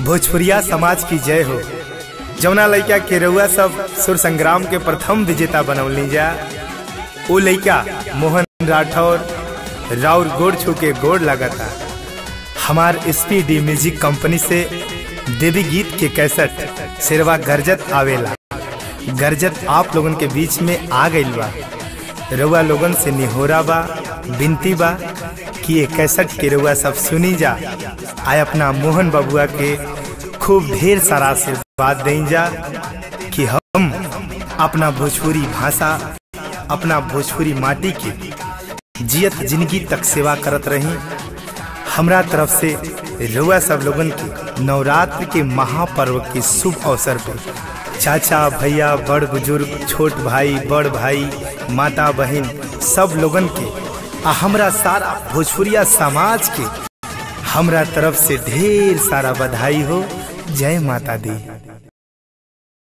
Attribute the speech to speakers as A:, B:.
A: भोजपुरिया समाज की जय हो। जौना लइका के रउआ सब सुर संग्राम के प्रथम विजेता बनौली जा, वो लइका मोहन राठौर राउर गोड़ छू के गोड़ लगाता। हमार SPD म्यूजिक कंपनी से देवी गीत के कैसेट शेरवा गरजत आवेला। गरजत आप लोगन के बीच में आ गइल बा। रउआ लोगन से निहोरा बा, विनती बा कि ये कैसेट के रउआ सब सुनी जा। आय अपना मोहन बबुआ के खूब ढेर सारा आशीर्वाद दें जा कि हम अपना भोजपुरी भाषा, अपना भोजपुरी माटी की जियत जिंदगी तक सेवा करत रही। हमरा तरफ से रउआ सब लोगन की नवरात्र के महापर्व के शुभ अवसर पर चाचा भैया, बड़ बुजुर्ग, छोट भाई, बड़ भाई, माता बहन सब लोगन के हमरा सारा भोजपुरिया समाज के हमरा तरफ से ढेर सारा बधाई हो। जय माता दी।